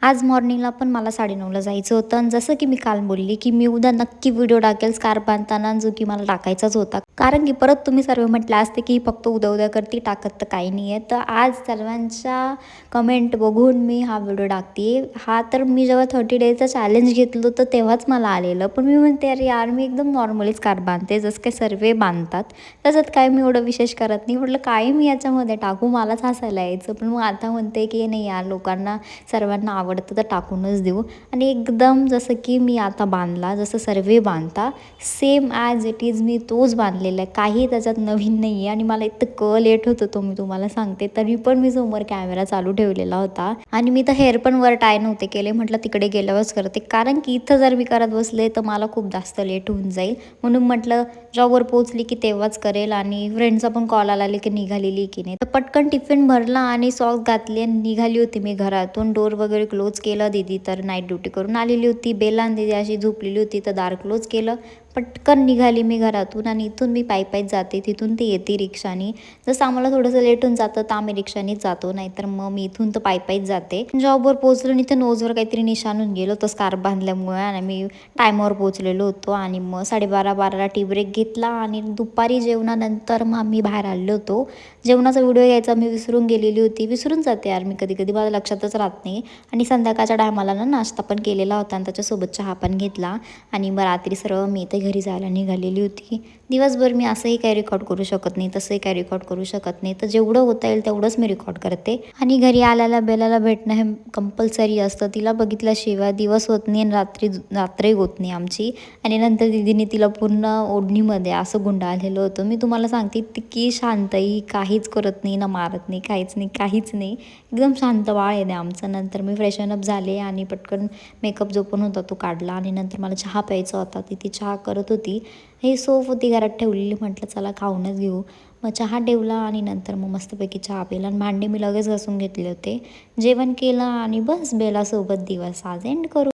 आज मॉर्निंगला पण मला 9:30ला जायचं होतं आणि जसं की मी काल बोलली की मी उद्या नक्की व्हिडिओ टाकेल स्कार्फ बांधताना, जो की मला टाकायचाच होता. कारण की परत तुम्ही सर्व म्हटलं असते की फक्त उद्या उद्या करती, टाकत तर काही नाही आहे. तर आज सर्वांच्या कमेंट बघून मी हा व्हिडिओ टाकते. हा तर मी जेव्हा 30 डेजचा चॅलेंज घेतलं होतं तेव्हाच मला आलेलं, पण मी म्हणते अरे यार मी एकदम नॉर्मली स्कार्फ बांधते जसं काही सर्व बांधतात, त्याच्यात काय मी एवढं विशेष करत नाही. म्हटलं काय मी याच्यामध्ये टाकू, मलाच हसायला यायचं. पण मग आता म्हणते की नाही यार, लोकांना सर्वांना आवडतं तर टाकूनच देऊ. आणि एकदम जसं की मी आता बांधला, जसं सर्व बांधता same as it is me तोच बांधलेला आहे, काही त्याच्यात नवीन नाही आहे. आणि मला इतकं लेट होत होतं मी तुम्हाला सांगते, तरी पण मी समोर कॅमेरा चालू ठेवलेला होता. आणि मी तर हेअर पण वर टाय नव्हते केले, म्हटलं तिकडे गेल्यावरच करते, कारण की इथं जर मी करत बसले तर मला खूप जास्त लेट होऊन जाईल. म्हणून म्हटलं जॉबवर पोहोचली की तेव्हाच करेल. आणि फ्रेंडचा पण कॉल आला की निघालेली की नाही, तर पटकन टिफिन भरला आणि सॉक्स घातले आणि निघाली होती मी घरातून. डोर वगैरे क्लोज केलं. दीदी तर नाईट ड्युटी करून आलेली होती. बेला आणि दीदी अशी झोपलेली होती, तर दार क्लोज केलं. पटकन निघाली मी घरातून आणि इथून मी पायीच जाते, तिथून ते येते रिक्षानी. जसं आम्हाला थोडंसं लेट होऊन जातं तर आम्ही रिक्षानीच जातो, नाहीतर मग मी इथून तर पायीच जाते. जॉबवर पोहोचलो आणि इथे नोजवर काहीतरी निशाण होऊन गेलो तर स्कार्फ बांधल्यामुळे, आणि मी टायमावर पोहोचलेलो होतो. आणि मग 12:30 टी ब्रेक घेतला आणि दुपारी जेवणानंतर मग आम्ही बाहेर आलो होतो. जेवणाचा व्हिडिओ घ्यायचा मी विसरून गेलेली होती. विसरून जाते यार मी कधी कधी, मला लक्षातच राहत नाही. आणि संध्याकाळच्या टायमाला ना नाश्ता पण केलेला होता आणि त्याच्यासोबत चहा पण घेतला. आणि मग रात्री सर्व मी इथे घरी जायला निघालेली होती. दिवसभर मी असंही काही रेकॉर्ड करू शकत नाही, तसंही काही रेकॉर्ड करू शकत नाही, तर जेवढं होता येईल तेवढंच मी रेकॉर्ड करते. आणि घरी आल्याला बेलाला भेटणं हे कंपल्सरी असतं. तिला बघितल्याशिवाय दिवस होत नाही आणि रात्रही होत नाही आमची. आणि नंतर दीदीने तिला पूर्ण ओढणीमध्ये असं गुंडाळलेलं होतं. मी तुम्हाला सांगते इतकी शांत ही, काहीच करत नाही, ना मारत नाही, काहीच नाही, काहीच नाही. एकदम शांत बाळ आहे आमचं. नंतर मी फ्रेशनअप झाले आणि पटकन मेकअप जो पण होता तो काढला. आणि नंतर मला चहा प्यायचा होता, ती चहा करत होती. हे सोफ होती घरात ठेवलेली, म्हटलं चला खाऊनच घेऊ. मग चहा ठेवला आणि नंतर मग मस्तपैकी चहा पिला आणि भांडे मी लगेच घासून घेतले होते. जेवण केलं आणि बस बेलासोबत दिवस आज एंड करू.